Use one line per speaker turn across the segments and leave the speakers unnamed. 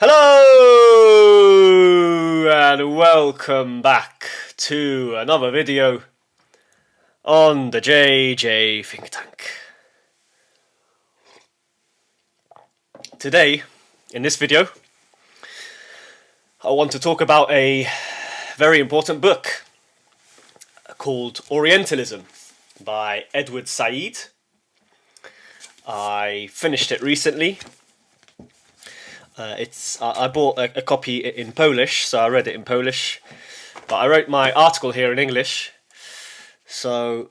Hello and welcome back to another video on the JJ Think Tank. Today, in this video, I want to talk about a very important book called Orientalism by Edward Said. I finished it recently. I bought a copy in Polish, so I read it in Polish. But I wrote my article here in English, so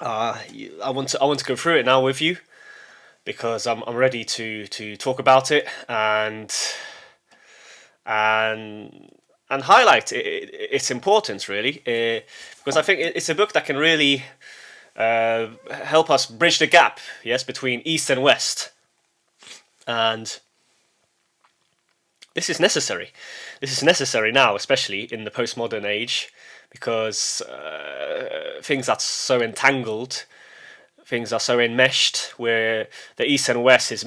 I want to go through it now with you because I'm ready to talk about it and highlight its importance really, because I think it's a book that can really help us bridge the gap, yes, between East and West, and this is necessary. This is necessary now, especially in the postmodern age, because things are so entangled, things are so enmeshed, where the East and West is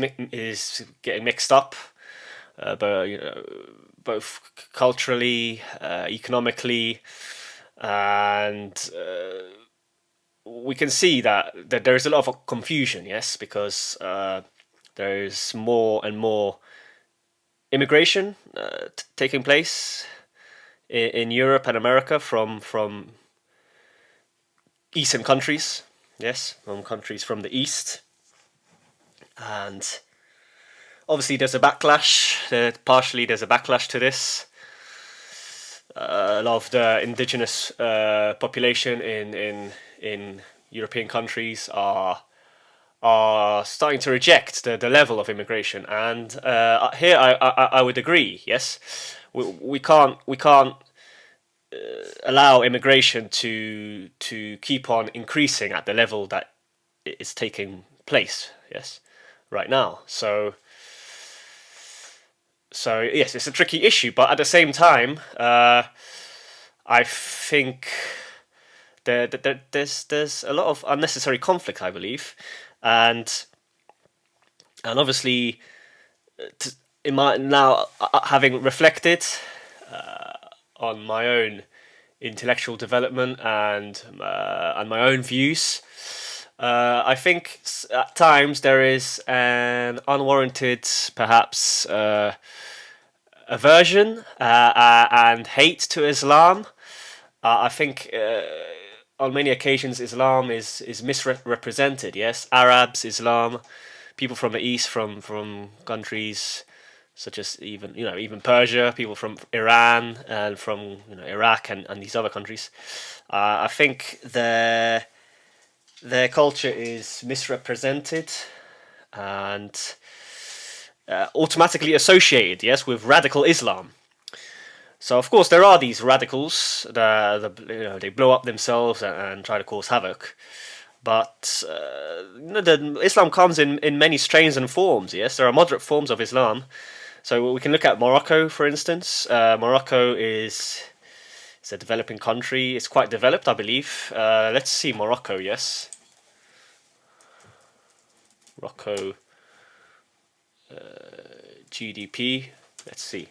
getting mixed up, both culturally, economically, and we can see that there is a lot of confusion, yes, because there is more and more immigration taking place in Europe and America from Eastern countries, yes, from countries from the East, and obviously there's a backlash. Partially, there's a backlash to this. A lot of the indigenous population in European countries are starting to reject the level of immigration, and here I would agree. Yes, we can't allow immigration to keep on increasing at the level that is taking place. Yes, right now. So yes, it's a tricky issue, but at the same time, I think there's a lot of unnecessary conflict, I believe, and obviously, in my now having reflected on my own intellectual development and my own views, I think at times there is an unwarranted, perhaps, aversion and hate to Islam. I think on many occasions Islam is misrepresented. Yes, Arabs, Islam, people from the East, from countries such as even Persia, people from Iran and from Iraq and these other countries. I think their culture is misrepresented and automatically associated, yes, with radical Islam. So of course there are these radicals that they blow up themselves and try to cause havoc, but Islam comes in many strains and forms. Yes, there are moderate forms of Islam. So we can look at Morocco, for instance. Morocco is a developing country. It's quite developed, I believe. Let's see Morocco. Yes, Morocco GDP. Let's see.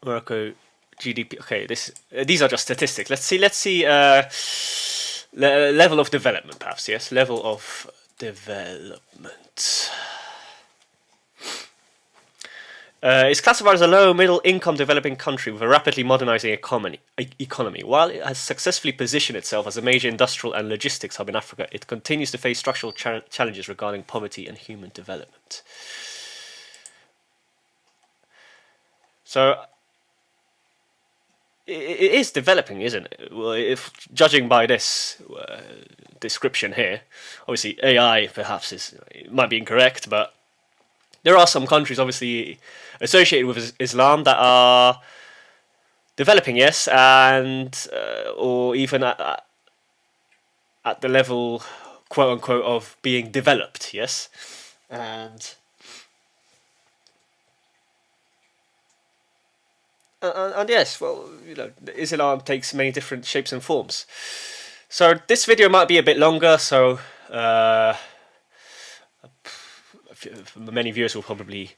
Morocco GDP. Okay, these are just statistics. Let's see. Level of development, perhaps. Yes, level of development. It's classified as a low middle income developing country with a rapidly modernizing economy. While it has successfully positioned itself as a major industrial and logistics hub in Africa, it continues to face structural challenges regarding poverty and human development. So it is developing, isn't it? Well, if judging by this description here, obviously AI perhaps might be incorrect, but there are some countries obviously associated with Islam that are developing, yes, and or even at the level, quote unquote, of being developed, yes, and yes, well, Islam takes many different shapes and forms. So this video might be a bit longer, so many viewers will probably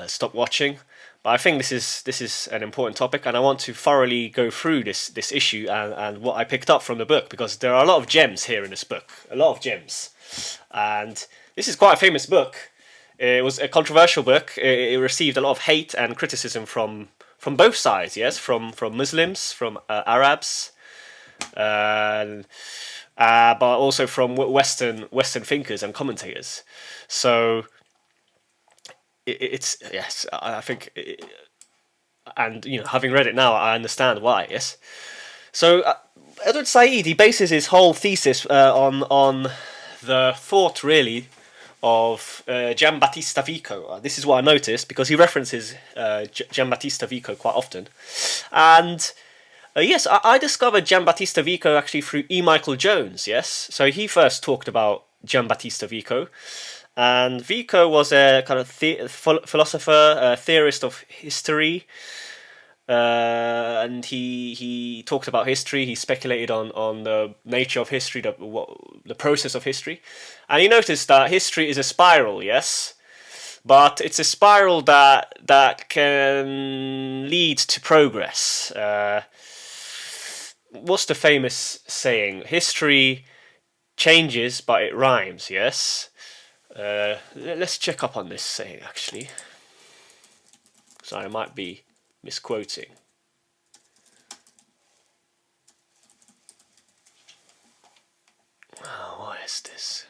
stop watching. But I think this is an important topic, and I want to thoroughly go through this issue and what I picked up from the book, because there are a lot of gems here in this book, a lot of gems, and this is quite a famous book. It was a controversial book. It received a lot of hate and criticism from both sides. Yes, from Muslims, from Arabs, but also from Western thinkers and commentators. So it's yes, I think, and having read it now, I understand why. Yes, so Edward Said, he bases his whole thesis on the thought really of Giambattista Vico. This is what I noticed, because he references Giambattista Vico quite often, and yes, I discovered Giambattista Vico actually through E. Michael Jones. Yes, so he first talked about Giambattista Vico, and Vico was a kind of philosopher, a theorist of history, and he talked about history. He speculated on the nature of history, the process of history, and he noticed that history is a spiral. Yes, but it's a spiral that can lead to progress. What's the famous saying? History changes, but it rhymes. Yes. Let's check up on this saying, actually. So I might be misquoting. Oh, what is this?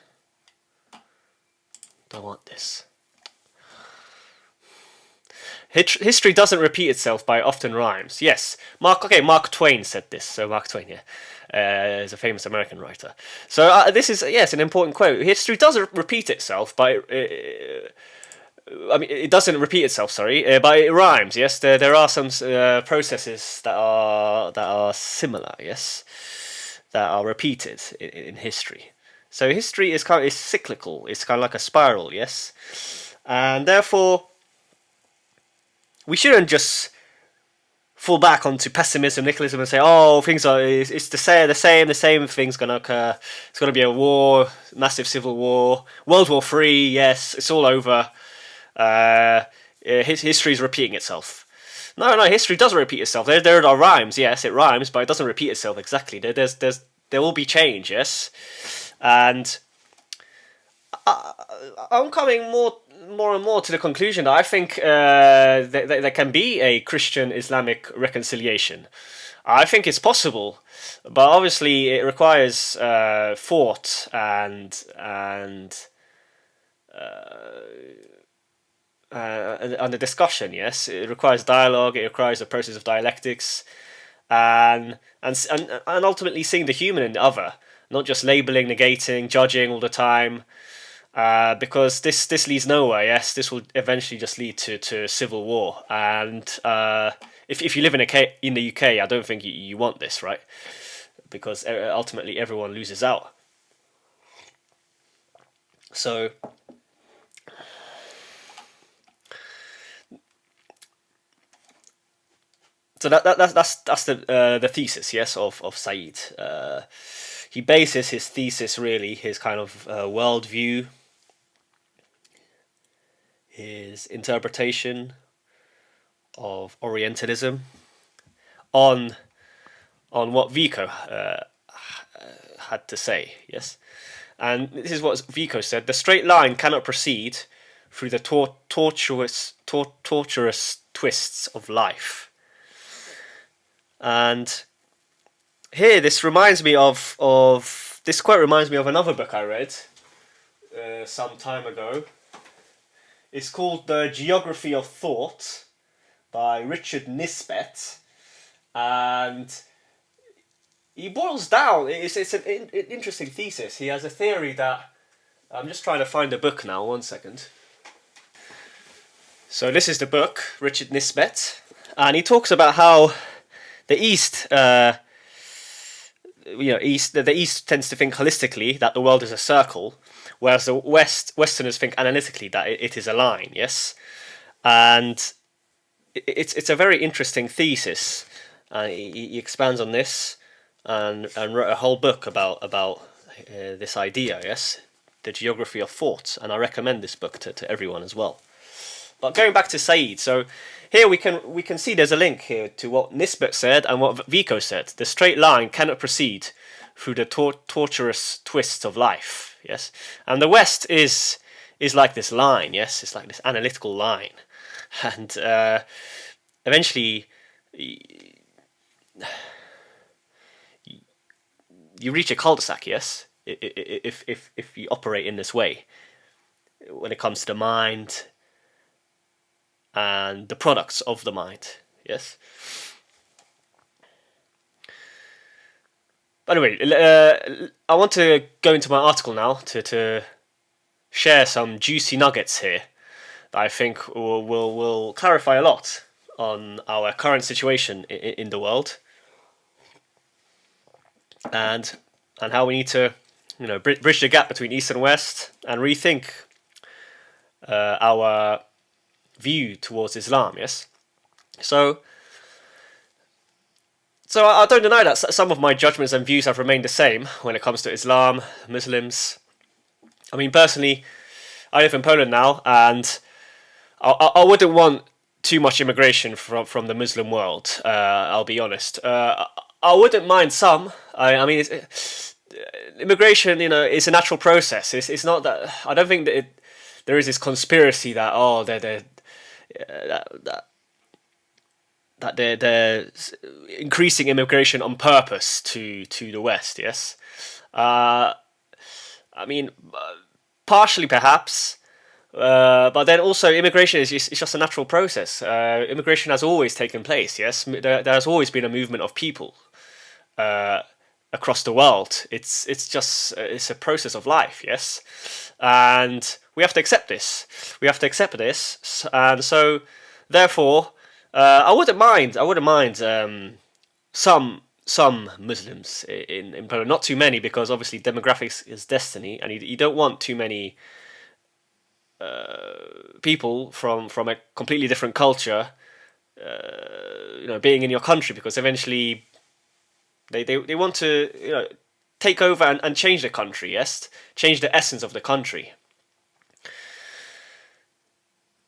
Don't want this. History doesn't repeat itself, but it often rhymes. Yes, Mark Twain said this. So Mark Twain, is a famous American writer. So this is, yes, an important quote. History doesn't repeat itself, but it doesn't repeat itself. Sorry, but it rhymes. Yes, there are some processes that are similar. Yes, that are repeated in history. So history is cyclical. It's kind of like a spiral. Yes, and therefore we shouldn't just fall back onto pessimism, nihilism, and say, "Oh, it's the same thing's gonna occur. It's gonna be a war, massive civil war, World War III. Yes, it's all over. History is repeating itself." No, history doesn't repeat itself. There are rhymes. Yes, it rhymes, but it doesn't repeat itself exactly. There will be change. Yes, and I'm coming more and more to the conclusion that I think there can be a Christian-Islamic reconciliation. I think it's possible, but obviously it requires thought and the discussion. Yes, it requires dialogue. It requires a process of dialectics, and ultimately seeing the human in the other, not just labeling, negating, judging all the time. Because this leads nowhere. Yes, this will eventually just lead to civil war. And if you live in the UK, I don't think you want this, right? Because ultimately everyone loses out. So that's the thesis, yes, of Said. He bases his thesis, really, his kind of worldview, his interpretation of Orientalism on what Vico had to say. Yes, and this is what Vico said: the straight line cannot proceed through the tortuous twists of life. And here, this reminds me of this quote reminds me of another book I read some time ago. It's called The Geography of Thought by Richard Nisbet, and he boils down. It's an interesting thesis. He has a theory that I'm just trying to find the book now. 1 second. So this is the book, Richard Nisbet, and he talks about how the East. The East tends to think holistically that the world is a circle, whereas the Westerners think analytically that it is a line. Yes, and it's a very interesting thesis. He expands on this and wrote a whole book about this idea. Yes, the geography of thought, and I recommend this book to everyone as well. But going back to Said, so here we can see there's a link here to what Nisbet said and what Vico said. The straight line cannot proceed through the tortuous twists of life. Yes, and the West is like this line. Yes, it's like this analytical line, and eventually you reach a cul-de-sac. Yes, if you operate in this way, when it comes to the mind and the products of the mind. Yes. Anyway, I want to go into my article now to share some juicy nuggets here that I think will clarify a lot on our current situation in the world, and how we need to, bridge the gap between East and West and rethink our view towards Islam. Yes, so I don't deny that some of my judgments and views have remained the same when it comes to Islam, Muslims. I mean, personally, I live in Poland now, and I wouldn't want too much immigration from the Muslim world. I'll be honest. I wouldn't mind some. I mean, immigration, is a natural process. It's not that. I don't think that there is this conspiracy that they're increasing immigration on purpose to the West. Yes, I mean, partially perhaps, but then also immigration is just a natural process. Immigration has always taken place. Yes, there has always been a movement of people across the world. It's a process of life. Yes, and we have to accept this. And so therefore, I wouldn't mind some Muslims in Poland. Not too many, because obviously demographics is destiny, and you don't want too many people from a completely different culture, being in your country, because eventually they want to take over and change the country. Yes, change the essence of the country.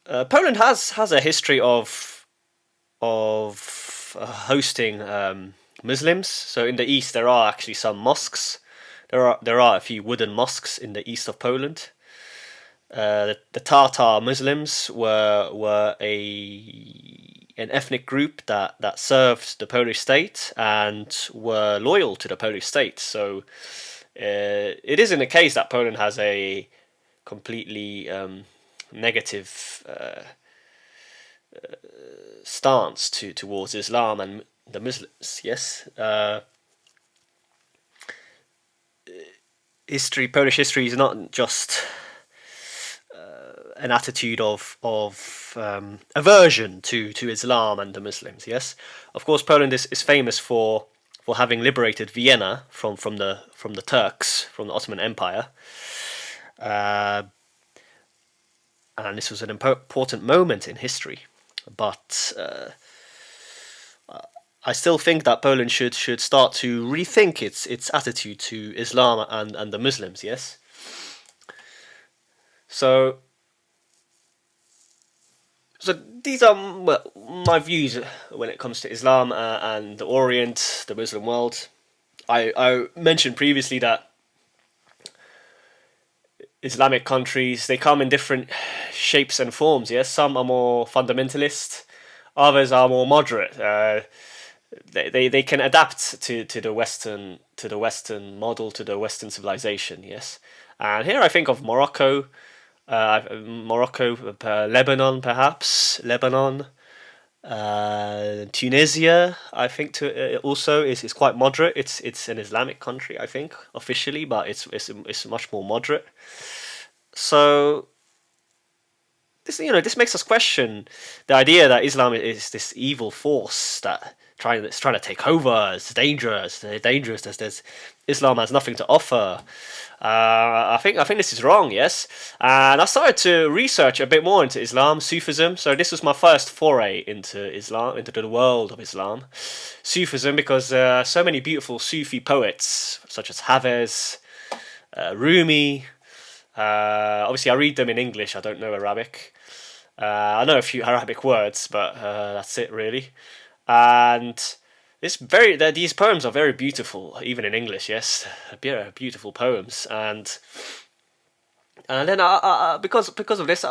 Poland has a history of hosting Muslims. So in the east there are actually some mosques. There are a few wooden mosques in the east of Poland. The Tatar Muslims were an ethnic group that served the Polish state and were loyal to the Polish state. So it isn't the case that Poland has a completely negative stance towards Islam and the Muslims. Yes, Polish history is not just an attitude of aversion to Islam and the Muslims. Yes, of course, Poland is famous for having liberated Vienna from the Turks, from the Ottoman Empire. And this was an important moment in history. But I still think that Poland should start to rethink its attitude to Islam and the Muslims. Yes. So these are my views when it comes to Islam and the Orient, the Muslim world. I mentioned previously that Islamic countries, they come in different shapes and forms. Yes, some are more fundamentalist, others are more moderate. They can adapt to the Western model, to the Western civilization. Yes, and here I think of Morocco, Lebanon, perhaps Lebanon, Tunisia. I think also is quite moderate. It's an Islamic country, I think, officially, but it's much more moderate. So this makes us question the idea that Islam is this evil force that's trying to take over. It's dangerous. Islam has nothing to offer. I think this is wrong. Yes, and I started to research a bit more into Islam, Sufism. So this was my first foray into Islam, into the world of Islam, Sufism, because so many beautiful Sufi poets such as Hafez, Rumi, Obviously, I read them in English. I don't know Arabic. I know a few Arabic words, but that's it really. And these poems are very beautiful, even in English. Yes, beautiful poems. And then because of this,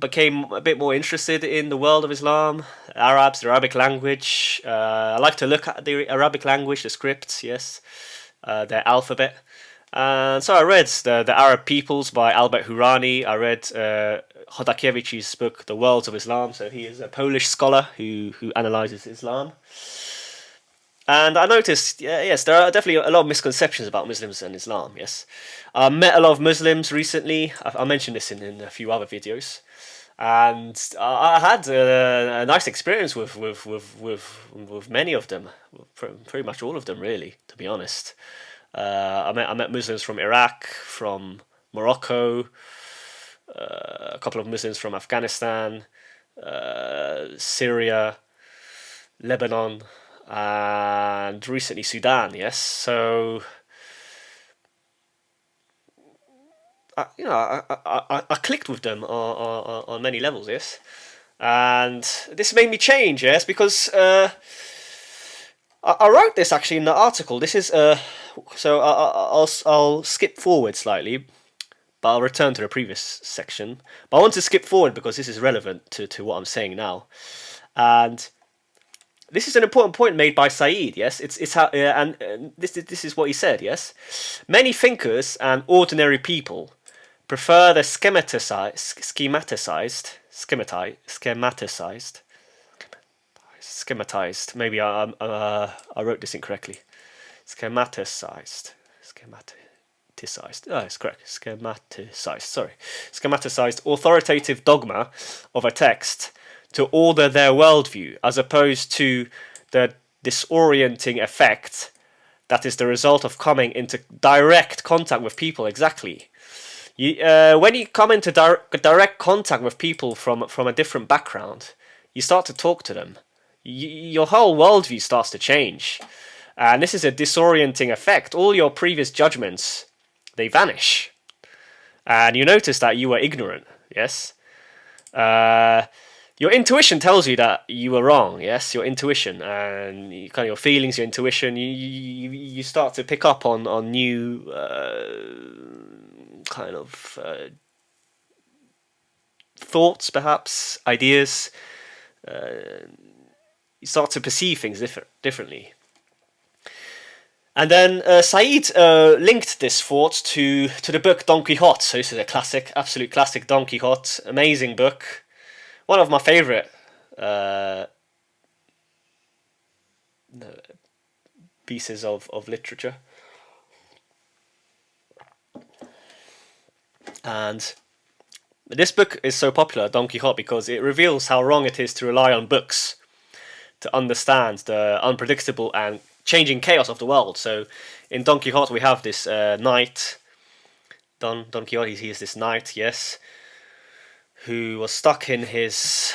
became a bit more interested in the world of Islam, Arabs, the Arabic language. I like to look at the Arabic language, the scripts, yes, their alphabet. And so I read the Arab Peoples by Albert Hourani. I read Chodakiewicz's book, The Worlds of Islam. So he is a Polish scholar who analyzes Islam. And I noticed, yes, there are definitely a lot of misconceptions about Muslims and Islam. Yes, I met a lot of Muslims recently. I mentioned this in a few other videos, and I had a nice experience with many of them, pretty much all of them, really. To be honest, I met Muslims from Iraq, from Morocco, a couple of Muslims from Afghanistan, Syria, Lebanon, and recently Sudan. Yes, so I clicked with them on many levels. Yes, and this made me change. Yes, because I wrote this actually in the article. This is so I'll skip forward slightly, but I'll return to the previous section. But I want to skip forward because this is relevant to what I'm saying now, and this is an important point made by Said. Yes, it's how and this is what he said. Yes, many thinkers and ordinary people prefer the schematized. Maybe I wrote this incorrectly. Schematized. Oh, it's correct. Schematized. Sorry, schematized authoritative dogma of a text to order their worldview, as opposed to the disorienting effect that is the result of coming into direct contact with people. Exactly. When you come into direct contact with people from a different background, you start to talk to them. Your whole worldview starts to change. And this is a disorienting effect. All your previous judgments, they vanish. And you notice that you were ignorant, yes? Your intuition tells you that you were wrong. Yes, your intuition and kind of your feelings, your intuition. You start to pick up on new kind of thoughts, perhaps ideas. You start to perceive things differently. And then Said linked this thought to the book Don Quixote. So this is a classic, absolute classic, Don Quixote, amazing book. One of my favourite pieces of literature. And this book is so popular, Don Quixote, because it reveals how wrong it is to rely on books to understand the unpredictable and changing chaos of the world. So in Don Quixote we have this knight, Don Quixote, he is this knight, yes, who was stuck in his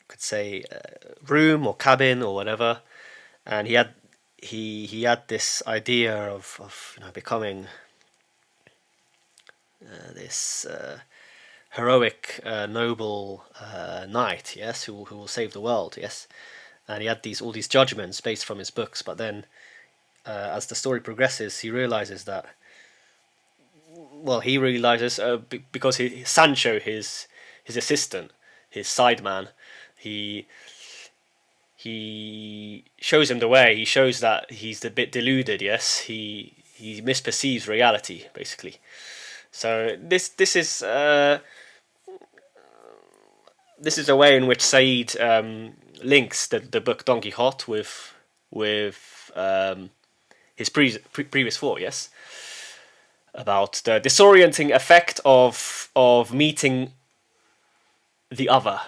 could say room or cabin or whatever, and he had this idea of becoming this heroic noble knight, yes, who will save the world, yes, and he had all these judgments based from his books, but then as the story progresses he realizes that because Sancho, his assistant, his sideman, he shows him the way. He shows that he's a bit deluded. Yes, he misperceives reality basically. So this is a way in which Said links the book Don Quixote with his previous thought. Yes, about the disorienting effect of meeting the other,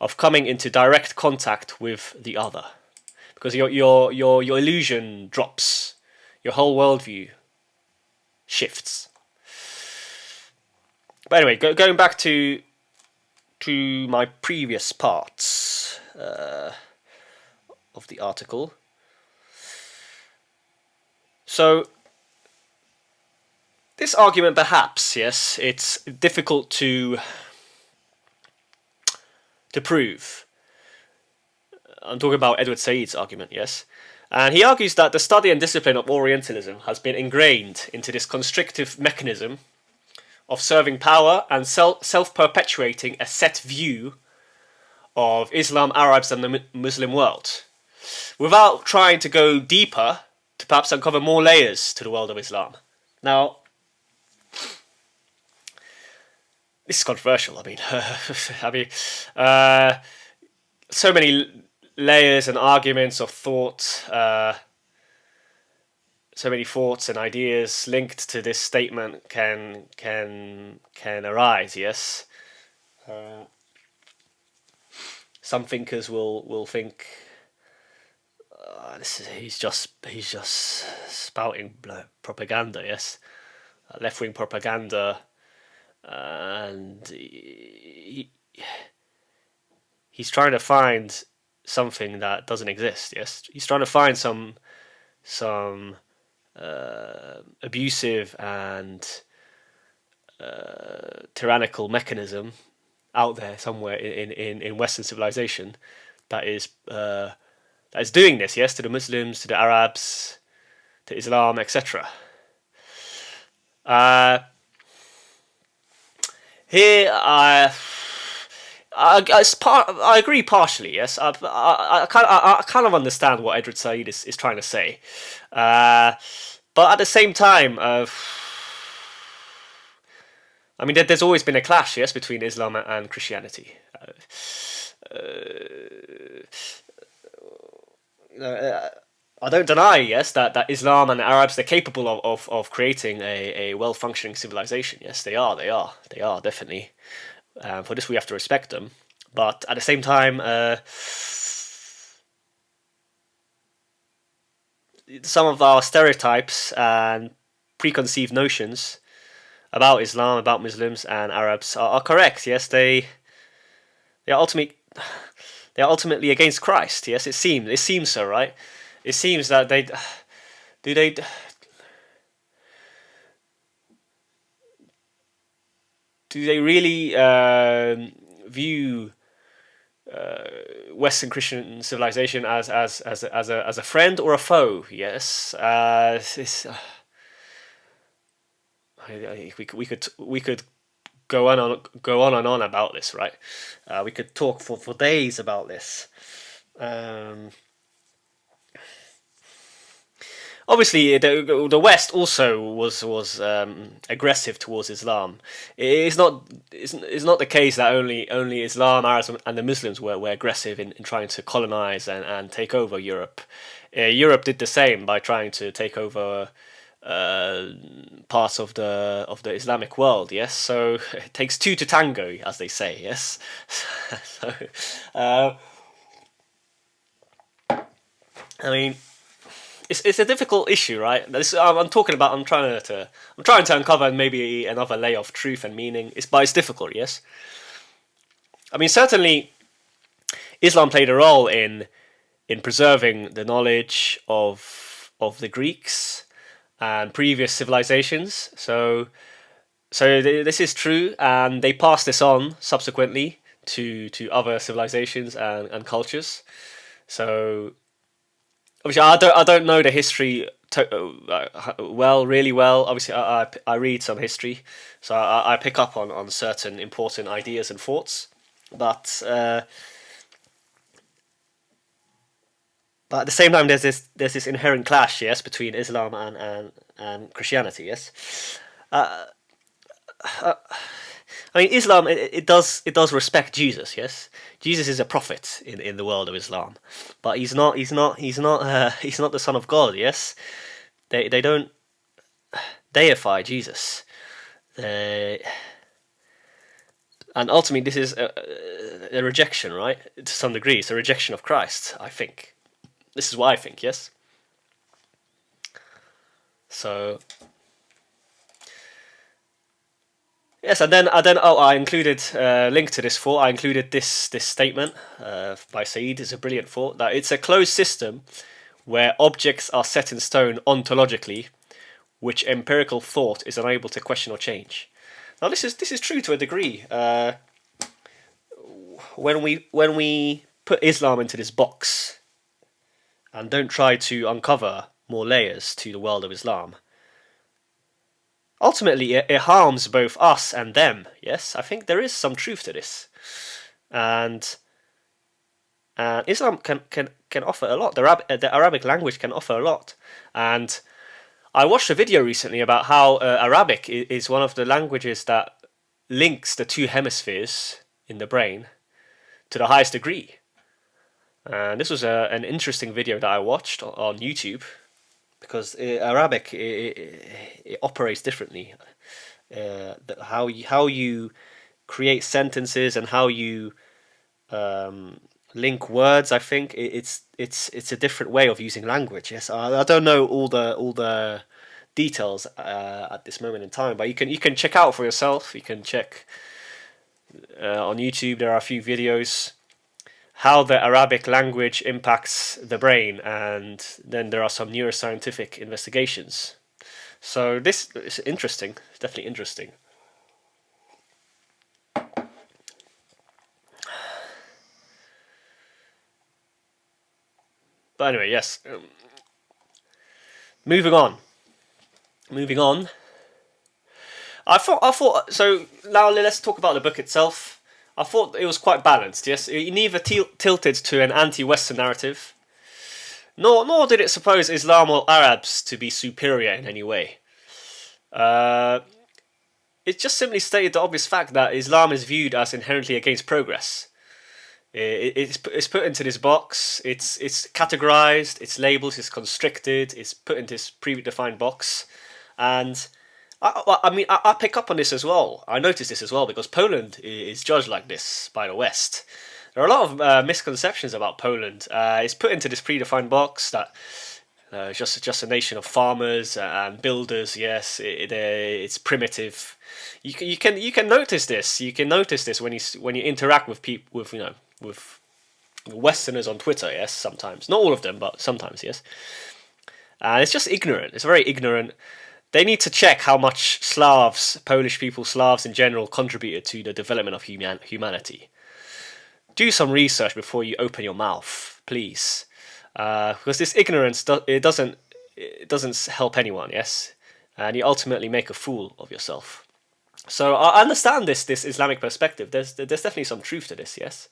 of coming into direct contact with the other, because your illusion drops, your whole worldview shifts. But anyway, going back to my previous parts of the article. So this argument, perhaps, yes, it's difficult to prove. I'm talking about Edward Said's argument, yes. And he argues that the study and discipline of Orientalism has been ingrained into this constrictive mechanism of serving power and self-perpetuating a set view of Islam, Arabs and the Muslim world, without trying to go deeper to perhaps uncover more layers to the world of Islam. Now, this is controversial. So many layers and arguments of thought, so many thoughts and ideas linked to this statement can arise. Yes, some thinkers will think he's just spouting propaganda. Yes, left-wing propaganda, and he's trying to find something that doesn't exist. Yes, he's trying to find some abusive and tyrannical mechanism out there somewhere in Western civilization that is doing this. Yes, to the Muslims, to the Arabs, to Islam, etc. Here, I agree partially. Yes, I kind of understand what Edward Said is trying to say, but at the same time, there's always been a clash, yes, between Islam and Christianity. I don't deny, yes, that Islam and the Arabs, they're capable of creating a well-functioning civilization. Yes, they are definitely. For this, we have to respect them. But at the same time, some of our stereotypes and preconceived notions about Islam, about Muslims and Arabs are correct. Yes, they are ultimately against Christ. Yes, it seems so, right? It seems that they really view Western Christian civilization as a friend or a foe? Yes, we could go on and on about this, right? We could talk for days about this. Obviously, the West also was aggressive towards Islam. It's not the case that only Islam, Arabs, and the Muslims were aggressive in trying to colonize and take over Europe. Europe did the same by trying to take over parts of the Islamic world. Yes, so it takes two to tango, as they say. Yes, so It's a difficult issue, right? I'm trying to uncover maybe another layer of truth and meaning. But it's difficult, yes. Certainly, Islam played a role in preserving the knowledge of the Greeks and previous civilizations. So this is true, and they passed this on subsequently to other civilizations and cultures. So obviously, I don't know the history really well. Obviously, I read some history, so I pick up on certain important ideas and thoughts. But at the same time, there's this inherent clash, yes, between Islam and Christianity, yes. Islam it does respect Jesus, yes. Jesus is a prophet in the world of Islam, but he's not the Son of God, yes. They don't deify Jesus. And ultimately, this is a rejection, right? To some degree, it's a rejection of Christ. I think this is what I think, yes. So Yes, and then oh, I included a link to this thought. I included this statement by Said. It's a brilliant thought that it's a closed system where objects are set in stone ontologically, which empirical thought is unable to question or change. Now, this is true to a degree. When we put Islam into this box and don't try to uncover more layers to the world of Islam, ultimately it harms both us and them. Yes, I think there is some truth to this, and Islam can offer a lot. The Arabic language can offer a lot, and I watched a video recently about how Arabic is one of the languages that links the two hemispheres in the brain to the highest degree. And this was an interesting video that I watched on YouTube because Arabic it operates differently. How you create sentences and how you link words. I think it's a different way of using language. Yes, I don't know all the details at this moment in time, but you can check out for yourself. You can check on YouTube. There are a few videos how the Arabic language impacts the brain, and then there are some neuroscientific investigations. So this is interesting. It's definitely interesting. But anyway, yes. Moving on. I thought. So now let's talk about the book itself. I thought it was quite balanced. Yes, it neither tilted to an anti-Western narrative, nor did it suppose Islam or Arabs to be superior in any way. It just simply stated the obvious fact that Islam is viewed as inherently against progress. It's put into this box. It's categorized. It's labeled. It's constricted. It's put into this predefined box, and I pick up on this as well. I notice this as well because Poland is judged like this by the West. There are a lot of misconceptions about Poland. It's put into this predefined box that just a nation of farmers and builders. Yes, it's primitive. You can notice this. You can notice this when you interact with people with Westerners on Twitter. Yes, sometimes not all of them, but sometimes yes. And it's just ignorant. It's very ignorant. They need to check how much Polish people, Slavs in general, contributed to the development of humanity. Do some research before you open your mouth, please, because this ignorance doesn't help anyone. Yes, and you ultimately make a fool of yourself. So I understand this Islamic perspective. There's definitely some truth to this. Yes,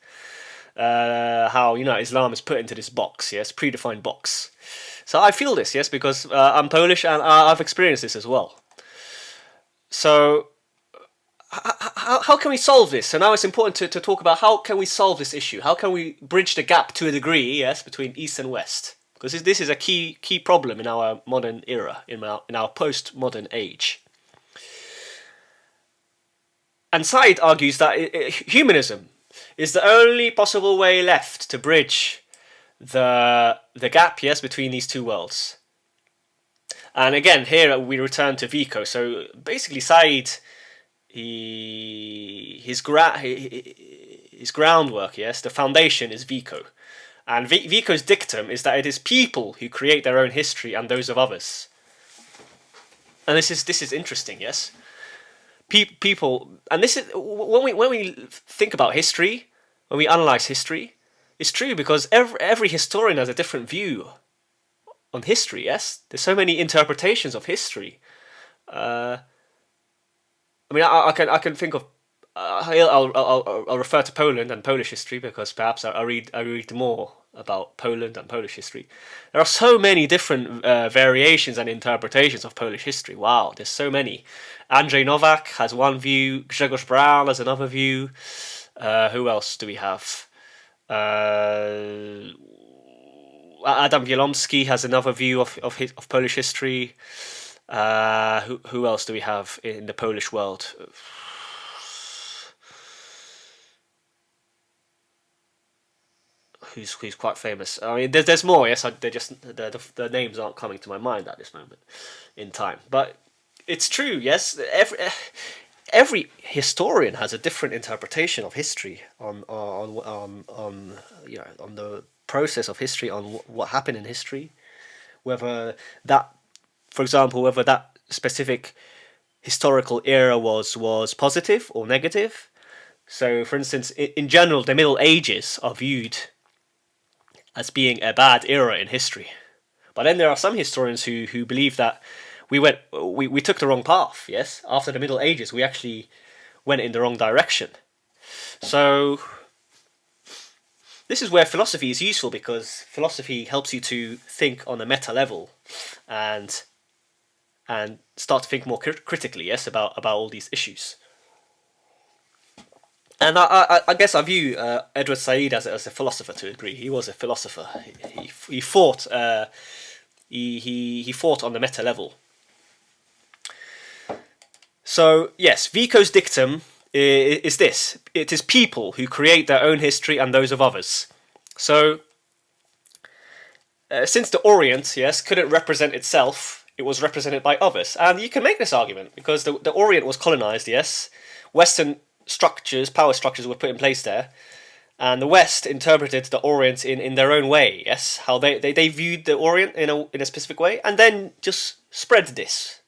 how Islam is put into this box. Yes, predefined box. So I feel this, yes, because I'm Polish and I've experienced this as well. So how can we solve this? So now it's important to talk about how can we solve this issue? How can we bridge the gap to a degree, yes, between East and West? Because this is a key problem in our modern era, in our postmodern age. And Said argues that humanism is the only possible way left to bridge the gap, yes, between these two worlds. And again, here we return to Vico. So basically, Said, his groundwork, yes, the foundation is Vico, and Vico's dictum is that it is people who create their own history and those of others. And this is interesting, yes. People, and this is when we think about history, when we analyze history. It's true because every historian has a different view on history. Yes, there's so many interpretations of history. I can think of. I'll refer to Poland and Polish history because perhaps I read more about Poland and Polish history. There are so many different variations and interpretations of Polish history. Wow, there's so many. Andrzej Nowak has one view. Grzegorz Braun has another view. Who else do we have? Adam Wielomski has another view of Polish history. Who else do we have in the Polish world? Who's quite famous? I mean, there's more. Yes, they just the names aren't coming to my mind at this moment in time. But it's true. Yes, every historian has a different interpretation of history on on the process of history, on what happened in history, whether that, for example, whether that specific historical era was positive or negative. So, for instance, in general, the Middle Ages are viewed as being a bad era in history. But then there are some historians who believe that we took the wrong path. Yes, after the Middle Ages, we actually went in the wrong direction. So this is where philosophy is useful, because philosophy helps you to think on a meta level, and start to think more critically. Yes, about all these issues. And I guess I view Edward Said as a philosopher to a degree. He was a philosopher. He fought. He fought on the meta level. So yes, Vico's dictum is this: it is people who create their own history and those of others. So since the Orient, yes, couldn't represent itself, it was represented by others, and you can make this argument because the Orient was colonized. Yes, Western structures, power structures were put in place there, and the West interpreted the Orient in their own way. Yes, how they viewed the Orient in a specific way, and then just spread this.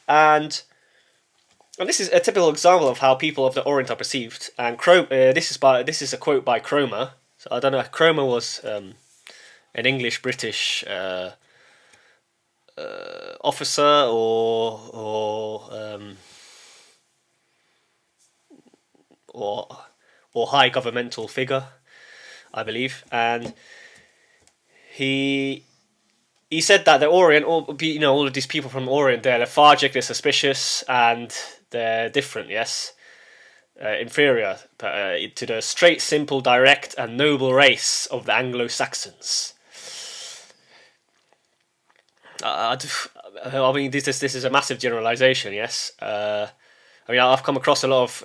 And this is a typical example of how people of the Orient are perceived. And this is a quote by Cromer. So I don't know. Cromer was an English British officer or high governmental figure, I believe, and he said that the Orient, all of these people from Orient, they're lethargic, they're suspicious, and they're different. Yes, inferior to the straight, simple, direct, and noble race of the Anglo-Saxons. I mean, this is a massive generalization. Yes. I mean, I've come across a lot of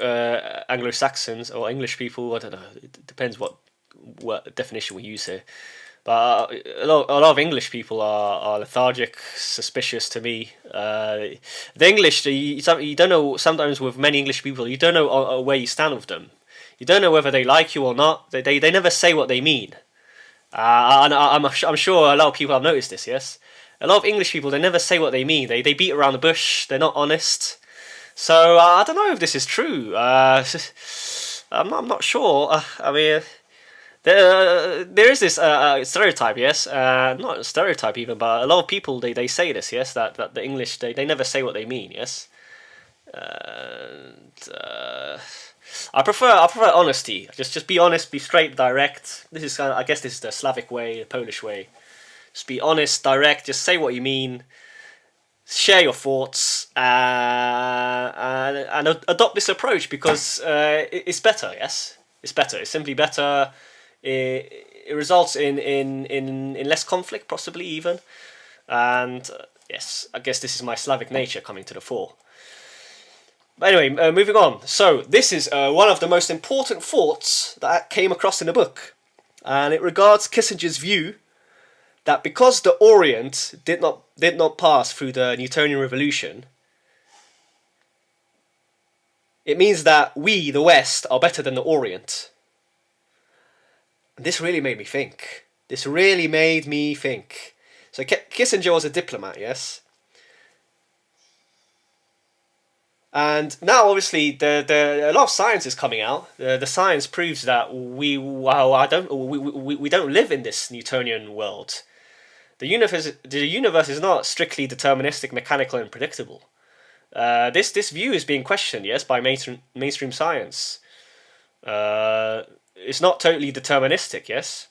Anglo-Saxons or English people. I don't know. It depends what definition we use here. But a lot of English people are lethargic, suspicious to me. The English, you don't know, sometimes with many English people, you don't know where you stand with them. You don't know whether they like you or not. They never say what they mean. I'm sure a lot of people have noticed this, yes? A lot of English people, they never say what they mean. They beat around the bush. They're not honest. So I don't know if this is true. I'm not sure. I mean, there is this stereotype, yes. Not a stereotype even, but a lot of people they say this, yes. That the English they never say what they mean, yes. And I prefer honesty. Just be honest, be straight, direct. This is I guess this is the Slavic way, the Polish way. Just be honest, direct. Just say what you mean. Share your thoughts and adopt this approach because it's better. Yes, it's better. It's simply better. It results in less conflict, possibly even. And yes, I guess this is my Slavic nature coming to the fore. But anyway, moving on. So this is one of the most important thoughts that came across in the book, and it regards Kissinger's view that because the Orient did not pass through the Newtonian revolution, it means that we, the West, are better than the Orient. And this really made me think. So Kissinger was a diplomat, yes? And now, obviously, a lot of science is coming out. The science proves that we don't live in this Newtonian world. The universe is not strictly deterministic, mechanical, and predictable. This view is being questioned, yes, by mainstream science. It's not totally deterministic, yes.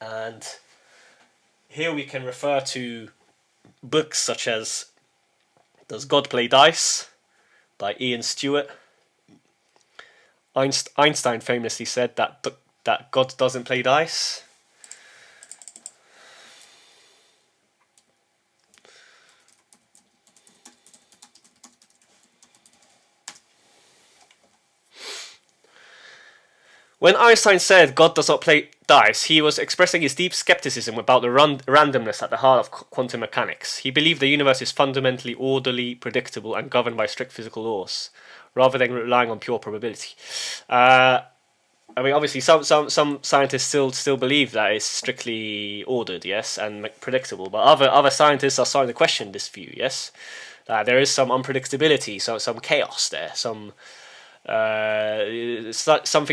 And here we can refer to books such as Does God Play Dice? By Ian Stewart. Einstein famously said that God doesn't play dice. When Einstein said God does not play dies, he was expressing his deep skepticism about the randomness at the heart of quantum mechanics. He believed the universe is fundamentally orderly, predictable, and governed by strict physical laws, rather than relying on pure probability. I mean, obviously, some scientists still believe that it's strictly ordered, yes, and predictable. But other scientists are starting to question this view, yes. There is some unpredictability, some chaos there, something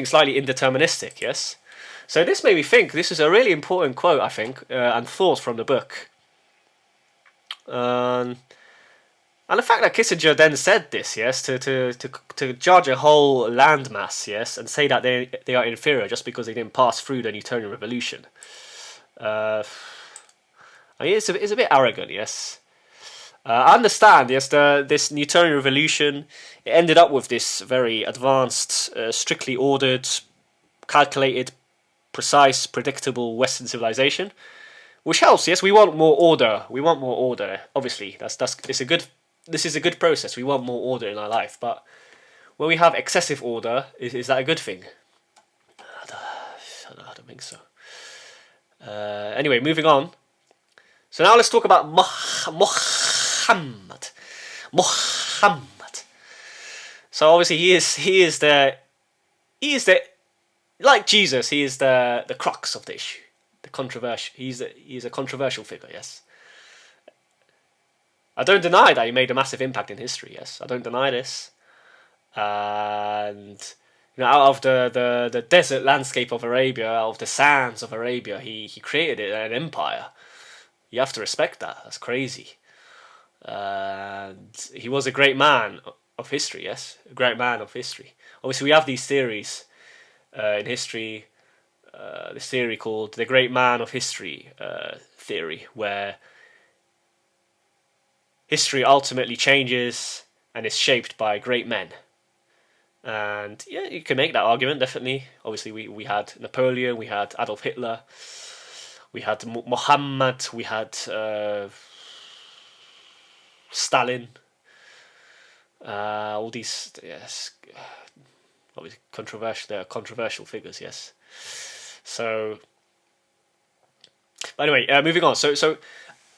slightly indeterministic, yes. So this made me think. This is a really important quote, I think, and thought from the book. And the fact that Kissinger then said this, yes, to judge a whole landmass, yes, and say that they are inferior just because they didn't pass through the Newtonian revolution. I mean, it's a bit arrogant, yes. I understand, yes, this Newtonian revolution, it ended up with this very advanced, strictly ordered, calculated, precise, predictable Western civilization, which helps. Yes, we want more order. We want more order. Obviously, this is a good process. We want more order in our life, but when we have excessive order, is that a good thing? I don't think so. Anyway, moving on. So now let's talk about Muhammad. So obviously he is the like Jesus. He is the crux of the issue, the controversial. He's a controversial figure. Yes. I don't deny that he made a massive impact in history, yes. I don't deny this. And out of the desert landscape of Arabia, out of the sands of Arabia, he created an empire. You have to respect that. That's crazy. And he was a great man of history, yes. A great man of history. Obviously, we have these theories in history. This theory called the great man of history theory, where history ultimately changes and is shaped by great men. And yeah, you can make that argument, definitely. Obviously, we had Napoleon, we had Adolf Hitler, we had Muhammad, we had Stalin. All these, yes, obviously controversial figures, yes. So, but anyway, moving on. So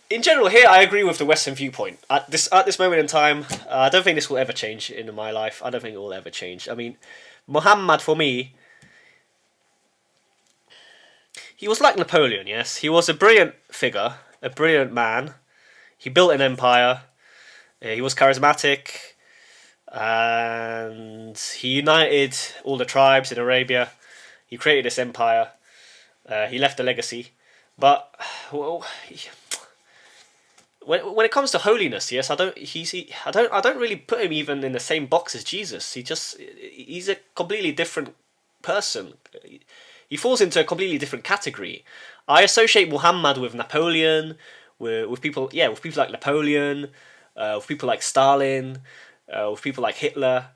in general, here I agree with the Western viewpoint. At this moment in time, I don't think this will ever change in my life. I don't think it will ever change. I mean, Muhammad, for me, he was like Napoleon, yes? He was a brilliant figure, a brilliant man. He built an empire. He was charismatic. And he united all the tribes in Arabia. He created this empire. He left a legacy. But, well, when it comes to holiness, yes, I don't really put him even in the same box as Jesus. He's a completely different person. He falls into a completely different category. I associate Muhammad with Napoleon, with people like Napoleon, with people like Stalin, with people like Hitler.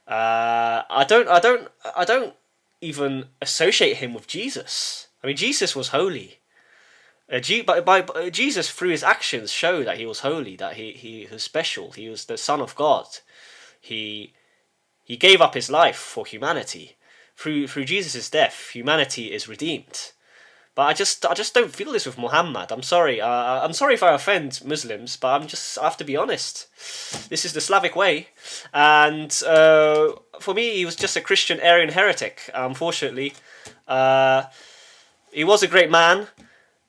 I don't even associate him with Jesus. I mean, Jesus was holy. Jesus, through his actions, show that he was holy, that he was special. He was the Son of God. He gave up his life for humanity. Through Jesus' death, humanity is redeemed. But I just don't feel this with Muhammad. I'm sorry. I'm sorry if I offend Muslims, but I have to be honest. This is the Slavic way, and for me, he was just a Christian Aryan heretic. Unfortunately, he was a great man.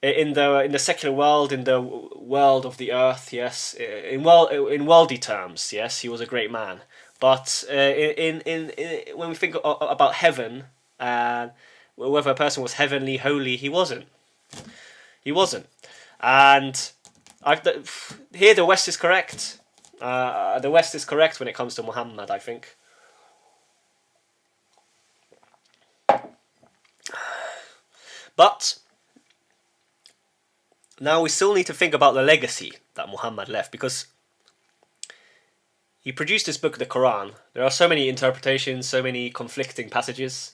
In the secular world, in the world of the earth, yes, in worldly terms, yes, he was a great man. But in when we think about heaven and whether a person was heavenly, holy, he wasn't. He wasn't. And here the West is correct. The West is correct when it comes to Muhammad, I think. But now we still need to think about the legacy that Muhammad left, because he produced this book, the Quran. There are so many interpretations, so many conflicting passages,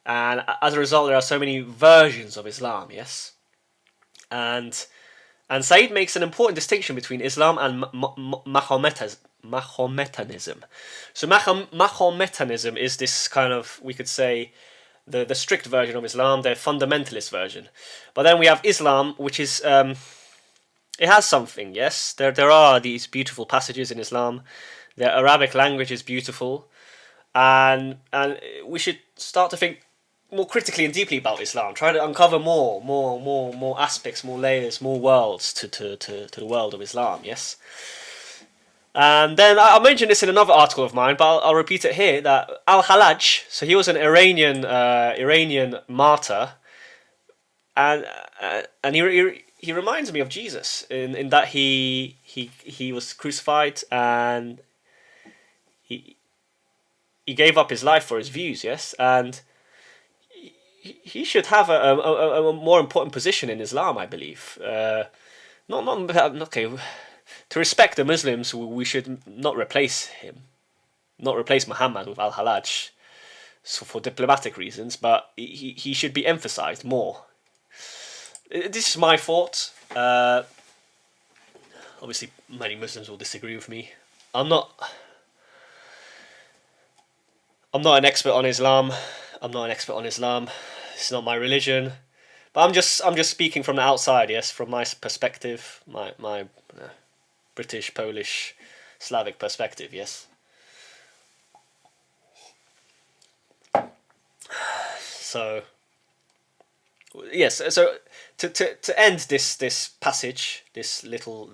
and as a result there are so many versions of Islam, yes? And Said makes an important distinction between Islam and Mahometanism. So Mahometanism is this kind of, we could say, the strict version of Islam, the fundamentalist version. But then we have Islam, which is it has something. Yes, there are these beautiful passages in Islam. The Arabic language is beautiful, and we should start to think more critically and deeply about Islam. Try to uncover more aspects, more layers, more worlds to the world of Islam. Yes. And then I'll mention this in another article of mine, but I'll repeat it here. That Al-Hallaj, so he was an Iranian martyr, and he reminds me of Jesus in that he was crucified and he gave up his life for his views. Yes, and he should have a more important position in Islam, I believe. Not okay. To respect the Muslims, we should not replace him, not replace Muhammad with Al-Hallaj, so for diplomatic reasons, but he should be emphasized more. This is my thought. Obviously, many Muslims will disagree with me. I'm not an expert on Islam. It's not my religion, but I'm just speaking from the outside. Yes, from my perspective, my British, Polish, Slavic perspective, yes. So, yes. So to end this passage, this little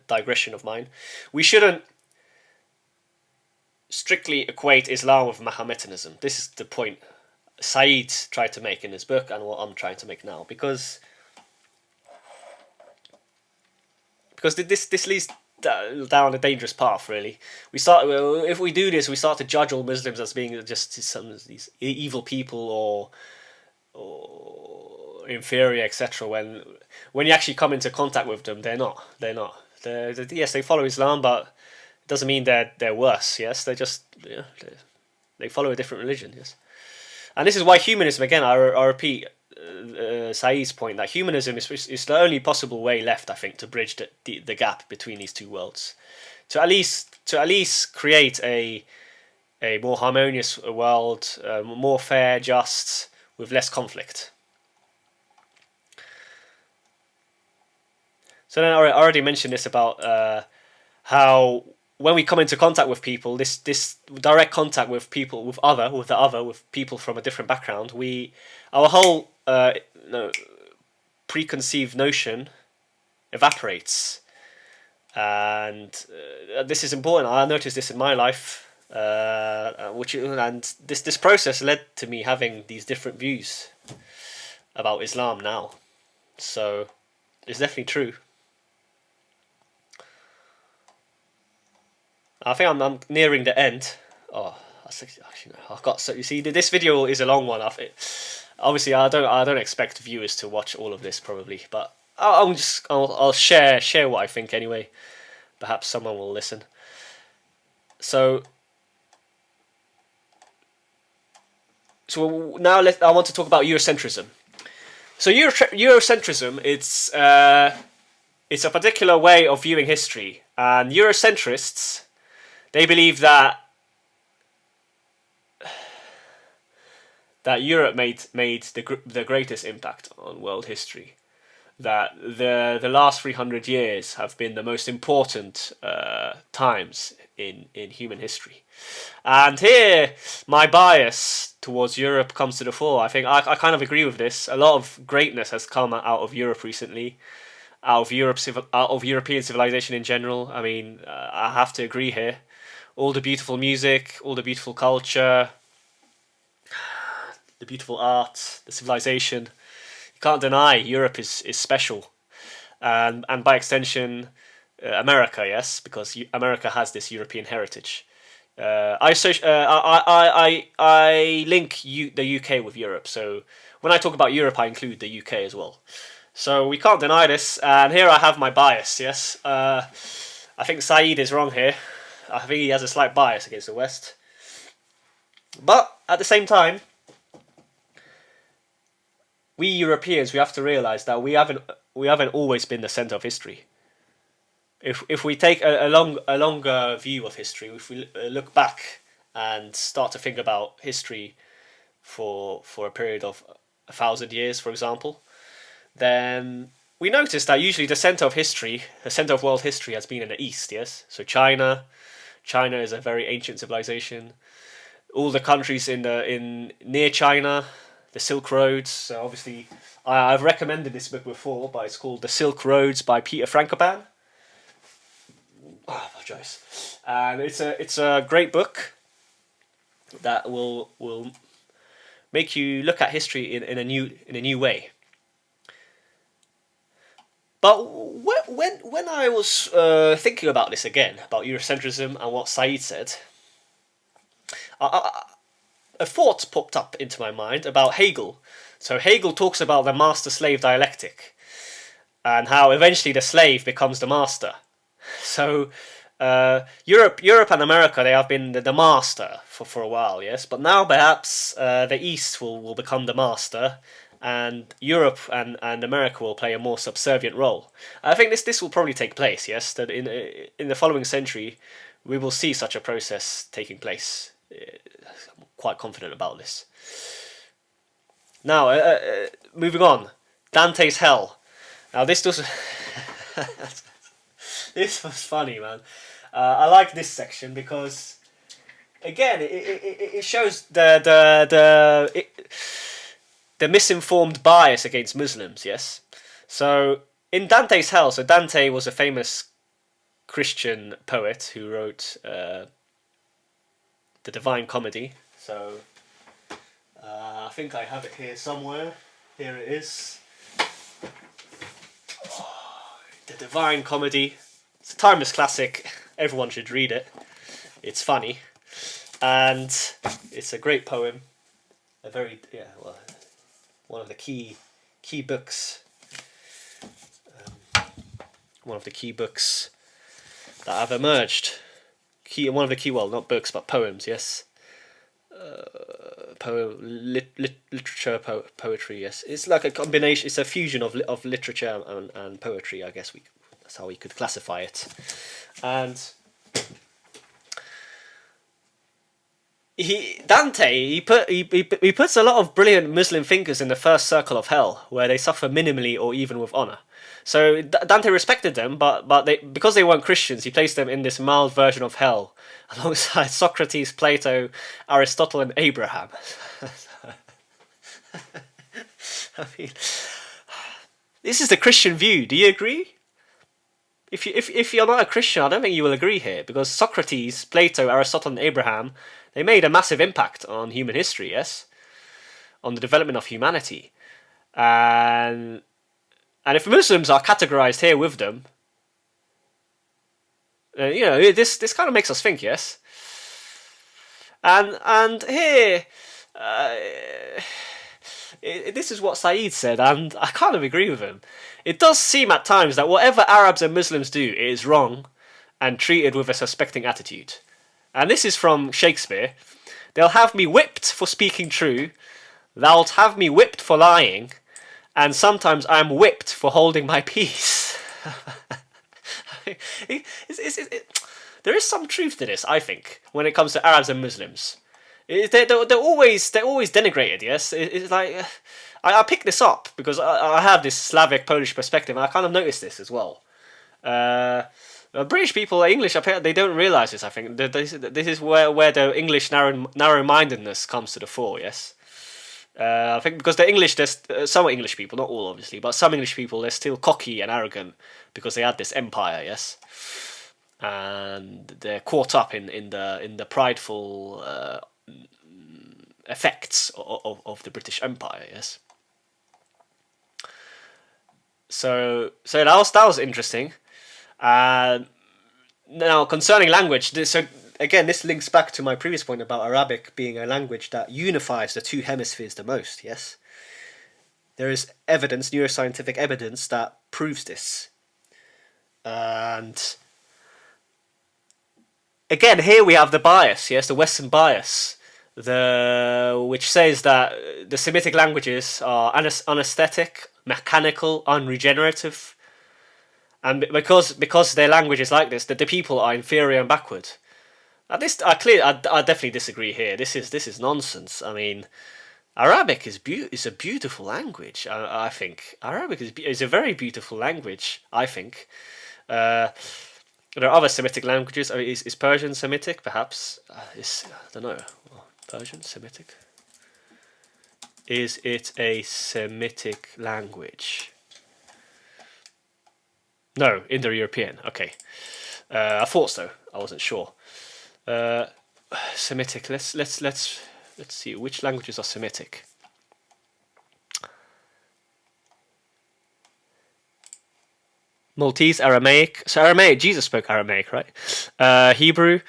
digression of mine, we shouldn't strictly equate Islam with Mohammedanism. This is the point Said tried to make in his book, and what I'm trying to make now, because this leads down a dangerous path. Really, if we do this, we start to judge all Muslims as being just some of these evil people or inferior, etc. When you actually come into contact with them, they're not. Yes, they follow Islam, but it doesn't mean they're worse. Yes, they follow a different religion. Yes, and this is why humanism. Again, I repeat. Said's point that humanism is the only possible way left, I think, to bridge the gap between these two worlds, to at least create a more harmonious world, more fair, just, with less conflict. So then I already mentioned this about how when we come into contact with people, this direct contact with people, with people from a different background, our whole preconceived notion evaporates, and this is important. I noticed this in my life, and this process led to me having these different views about Islam now. So it's definitely true. I think I'm nearing the end. Oh, actually, no. I've got so you see this video is a long one. Obviously, I don't expect viewers to watch all of this probably, but I'll share what I think anyway. Perhaps someone will listen. So now I want to talk about Eurocentrism. So Eurocentrism, it's a particular way of viewing history, and Eurocentrists, they believe that Europe made the greatest impact on world history. That the last 300 years have been the most important times in human history. And here, my bias towards Europe comes to the fore. I think I kind of agree with this. A lot of greatness has come out of Europe recently, out of European civilization in general. I mean, I have to agree here. All the beautiful music, all the beautiful culture, the beautiful art, the civilization. You can't deny Europe is special, and by extension, America, yes, because America has this European heritage. I link the UK with Europe, so when I talk about Europe, I include the UK as well. So we can't deny this, and here I have my bias. Yes, I think Said is wrong here. I think he has a slight bias against the West, but at the same time, we Europeans, we have to realise that we haven't always been the centre of history. If we take a longer view of history, if we look back and start to think about history for a period of 1,000 years, for example, then we notice that usually the center of history, the center of world history, has been in the East. Yes, so China is a very ancient civilization. All the countries in near China, the Silk Roads. So obviously, I've recommended this book before, but it's called The Silk Roads by Peter Frankopan. I apologize. And it's a great book that will make you look at history in a new way. But when I was thinking about this again, about Eurocentrism and what Said said, a thought popped up into my mind about Hegel. So Hegel talks about the master-slave dialectic and how eventually the slave becomes the master. So Europe and America, they have been the master for a while, yes, but now perhaps the East will become the master, and Europe and America will play a more subservient role. I think this will probably take place, yes, that in the following century we will see such a process taking place. I'm quite confident about this. Now, moving on, Dante's Hell. Now this was this was funny, man. I like this section because, again, it shows the misinformed bias against Muslims. Yes, so in Dante's Hell, so Dante was a famous Christian poet who wrote the Divine Comedy. So I think I have it here somewhere. Here it is. The Divine Comedy. It's a timeless classic. Everyone should read it. It's funny, and it's a great poem. One of the key books. One of the key books that have emerged. One of the key, well, not books but poems. Yes. Literature, poetry. Yes, it's like a combination. It's a fusion of literature and poetry. I guess that's how we could classify it. And Dante puts a lot of brilliant Muslim thinkers in the first circle of hell, where they suffer minimally or even with honor. So Dante respected them, but because they weren't Christians, he placed them in this mild version of hell, alongside Socrates, Plato, Aristotle, and Abraham. I mean, this is the Christian view. Do you agree? If you're not a Christian, I don't think you will agree here, because Socrates, Plato, Aristotle, and Abraham, they made a massive impact on human history. Yes, on the development of humanity, and if Muslims are categorized here with them, this kind of makes us think, yes. And here, this is what Said said, and I kind of agree with him. It does seem at times that whatever Arabs and Muslims do is wrong and treated with a suspecting attitude. And this is from Shakespeare. They'll have me whipped for speaking true, thou'lt have me whipped for lying, and sometimes I am whipped for holding my peace. There is some truth to this, I think, when it comes to Arabs and Muslims. They're always denigrated. Yes, it's like I picked this up because I have this Slavic Polish perspective, and I kind of noticed this as well. British people, English, they don't realise this. I think this is where the English narrow-mindedness comes to the fore. Yes. I think because the English, there's some English people, not all obviously, but some English people, they're still cocky and arrogant because they had this empire, yes, and they're caught up in the prideful effects of the British Empire, yes. So that was interesting. Now concerning language, so again, this links back to my previous point about Arabic being a language that unifies the two hemispheres the most, yes? There is evidence, neuroscientific evidence, that proves this. And again, here we have the bias, yes, the Western bias, which says that the Semitic languages are unaesthetic, mechanical, unregenerative, and because their language is like this, that the people are inferior and backward. I definitely disagree here. This is nonsense. I mean, Arabic is a beautiful language. I think Arabic is a very beautiful language. I think uh, there are other Semitic languages. I mean, is Persian Semitic? Perhaps I don't know. Persian Semitic. Is it a Semitic language? No, Indo-European. Okay, I thought so. I wasn't sure. Uh, Semitic. Let's see which languages are Semitic. Maltese, Aramaic. So Aramaic, Jesus spoke Aramaic, right? Hebrew,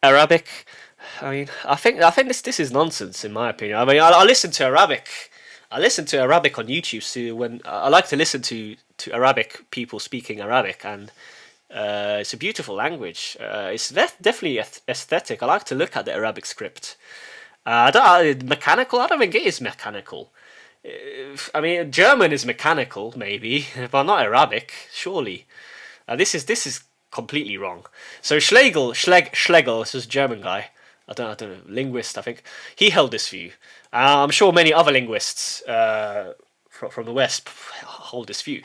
Arabic. I mean, I think this is nonsense in my opinion. I mean, I listen to Arabic. I listen to Arabic on YouTube. So when I like to listen to Arabic people speaking Arabic, and it's a beautiful language. It's definitely aesthetic. I like to look at the Arabic script. Mechanical. I don't think it is mechanical. I mean, German is mechanical, maybe, but not Arabic, surely. This is completely wrong. So Schlegel, this is a German guy. I don't know, linguist, I think. He held this view. I'm sure many other linguists from the West hold this view.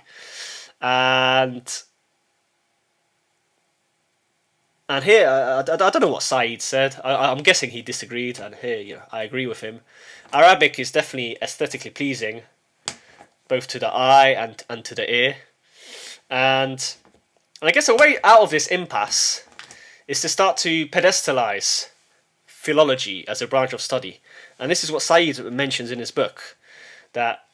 And here, I don't know what Said said. I'm guessing he disagreed, and here, I agree with him. Arabic is definitely aesthetically pleasing, both to the eye and to the ear. And I guess a way out of this impasse is to start to pedestalize philology as a branch of study. And this is what Said mentions in his book, that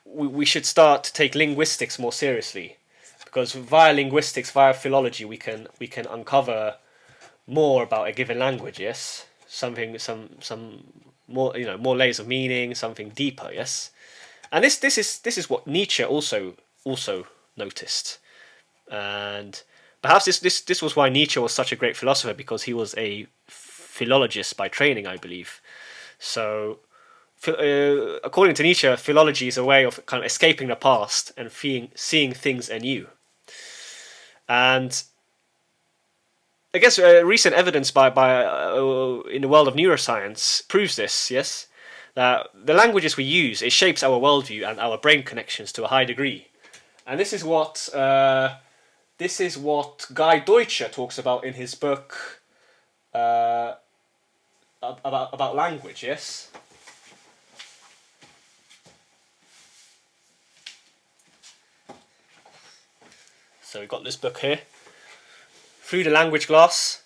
we should start to take linguistics more seriously, because via linguistics, via philology, we can uncover more about a given language. Yes, some more more layers of meaning, something deeper. Yes, and this is what Nietzsche also noticed, and perhaps this was why Nietzsche was such a great philosopher, because he was a philologist by training, I believe. So according to Nietzsche, philology is a way of kind of escaping the past and seeing things anew. And I guess recent evidence by in the world of neuroscience proves this. Yes, that the languages we use, it shapes our worldview and our brain connections to a high degree. And this is what Guy Deutscher talks about in his book about language. Yes. So we've got this book here, Through the Language Glass: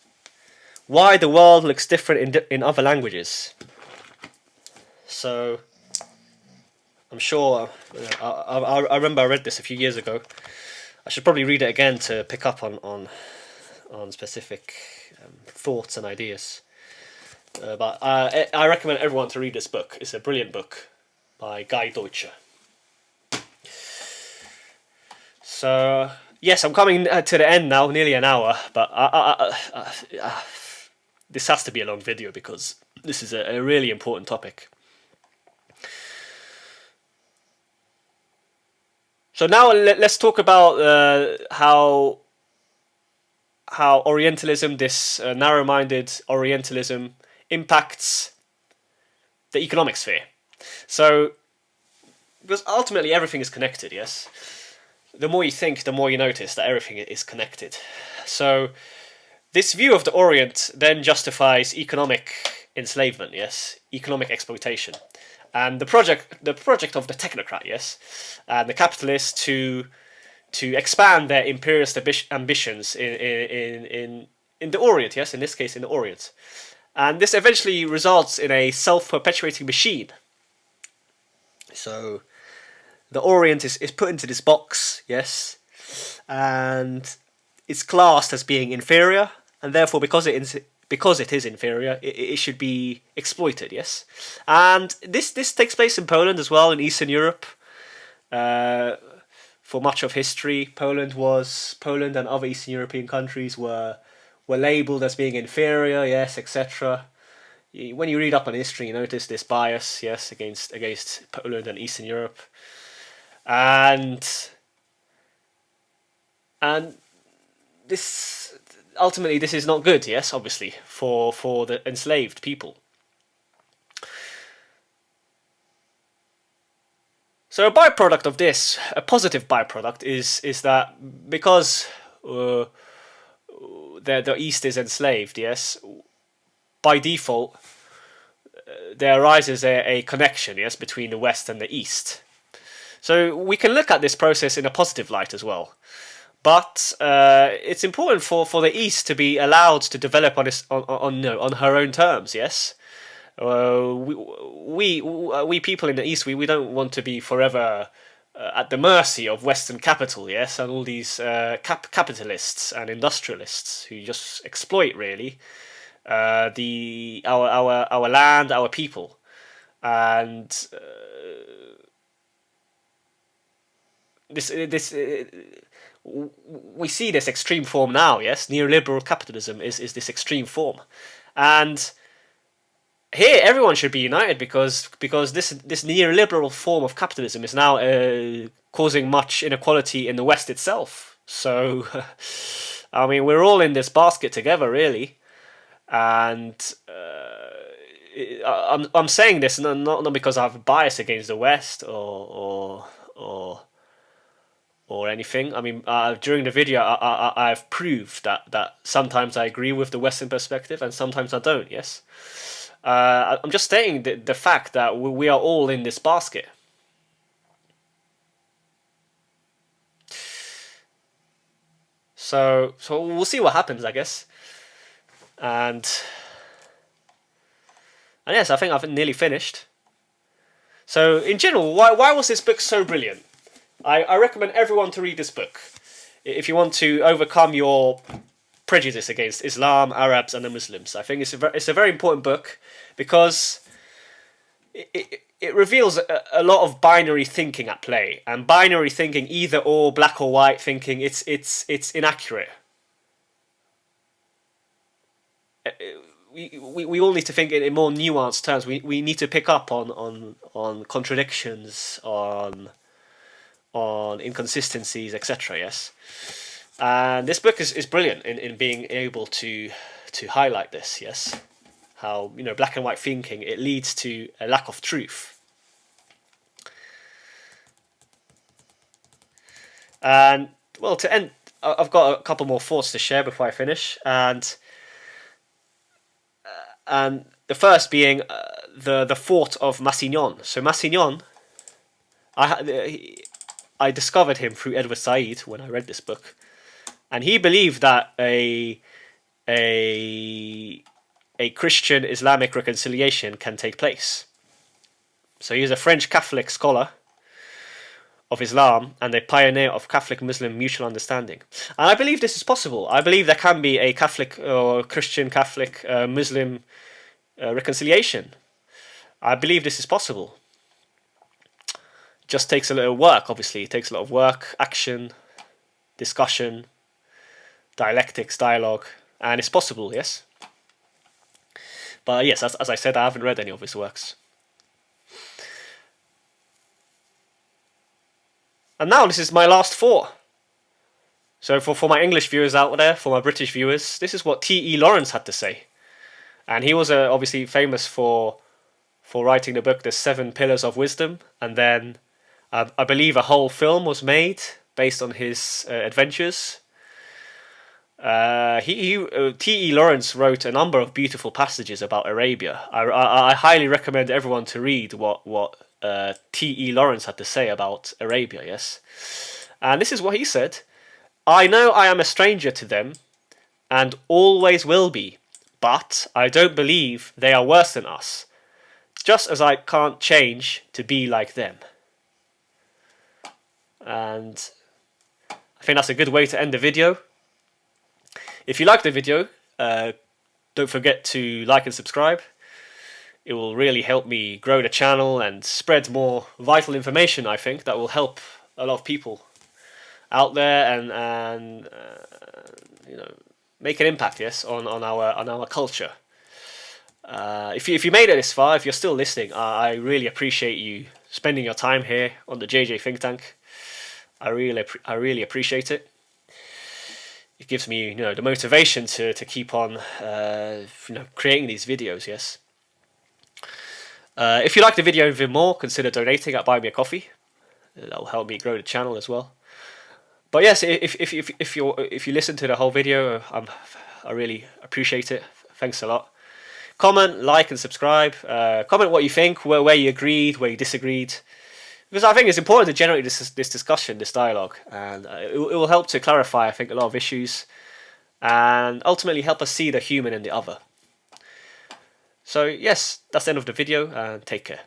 Why the World Looks Different in Other Languages. So I'm sure I remember I read this a few years ago. I should probably read it again to pick up on specific thoughts and ideas. But I recommend everyone to read this book. It's a brilliant book by Guy Deutscher. So yes, I'm coming to the end now, nearly an hour. But this has to be a long video because this is a really important topic. So now let's talk about how Orientalism, this narrow-minded Orientalism, impacts the economic sphere. So, because ultimately everything is connected, yes? The more you think, the more you notice that everything is connected. So, this view of the Orient then justifies economic enslavement, yes? Economic exploitation. And the project of the technocrat, yes? And the capitalist to expand their imperialist ambitions in the Orient, yes? In this case, in the Orient. And this eventually results in a self-perpetuating machine. So the Orient is put into this box, yes, and it's classed as being inferior, and therefore because it is inferior, it should be exploited, yes. And this takes place in Poland as well, in Eastern Europe. For much of history, Poland and other Eastern European countries were labelled as being inferior, yes, etc. When you read up on history, you notice this bias, yes, against Poland and Eastern Europe, and this ultimately this is not good, yes, obviously for the enslaved people. So a byproduct of this, a positive byproduct, is that because the East is enslaved, yes, by default there arises a connection, yes, between the West and the East. So we can look at this process in a positive light as well. But it's important for the East to be allowed to develop on her own terms, yes. We people in the East, we don't want to be forever at the mercy of Western capital, yes, and all these capitalists and industrialists who just exploit really our land, our people, and we see this extreme form now. Yes, neoliberal capitalism is this extreme form, and here everyone should be united because this neoliberal form of capitalism is now causing much inequality in the West itself. So, I mean, we're all in this basket together, really, and I'm saying this not because I have a bias against the West or anything. I mean, during the video, I've proved that sometimes I agree with the Western perspective and sometimes I don't. Yes, I'm just stating the fact that we are all in this basket. So we'll see what happens, I guess. And yes, I think I've nearly finished. So in general, why was this book so brilliant? I recommend everyone to read this book if you want to overcome your prejudice against Islam, Arabs, and the Muslims. I think it's a very important book because it reveals a lot of binary thinking at play, and binary thinking, either or, black or white thinking, it's inaccurate. We all need to think in more nuanced terms. We need to pick up on contradictions, on inconsistencies, etc. Yes, and this book is brilliant in being able to highlight this. Yes, how black and white thinking, it leads to a lack of truth. And well, to end, I've got a couple more thoughts to share before I finish, and the first being the thought of Massignon. So Massignon, I discovered him through Edward Said when I read this book, and he believed that a Christian Islamic reconciliation can take place. So he is a French Catholic scholar of Islam and a pioneer of Catholic Muslim mutual understanding. And I believe this is possible. I believe there can be a Catholic or Christian Catholic Muslim reconciliation. I believe this is possible. Just takes a little work, obviously. It takes a lot of work, action, discussion, dialectics, dialogue, and it's possible, yes. But yes, as I said, I haven't read any of his works. And now this is my last thought. So for my English viewers out there, for my British viewers, this is what T.E. Lawrence had to say. And he was obviously famous for writing the book The 7 Pillars of Wisdom, and then I believe a whole film was made based on his adventures. T.E. Lawrence wrote a number of beautiful passages about Arabia. I highly recommend everyone to read what T.E. Lawrence had to say about Arabia, yes? And this is what he said: "I know I am a stranger to them, and always will be, but I don't believe they are worse than us, just as I can't change to be like them." And I think that's a good way to end the video. If you like the video, don't forget to like and subscribe. It will really help me grow the channel and spread more vital information, I think, that will help a lot of people out there and make an impact, yes, on our culture. If you made it this far, if you're still listening, I really appreciate you spending your time here on the JJ Think Tank. I really appreciate it. It gives me the motivation to keep on creating these videos. Yes. If you like the video even more, consider donating at Buy Me a Coffee. That'll help me grow the channel as well. But yes, if you listen to the whole video, I really appreciate it. Thanks a lot. Comment, like, and subscribe. Comment what you think, where you agreed, where you disagreed, because I think it's important to generate this discussion, this dialogue, and it will help to clarify, I think, a lot of issues, and ultimately help us see the human in the other. So yes, that's the end of the video, and take care.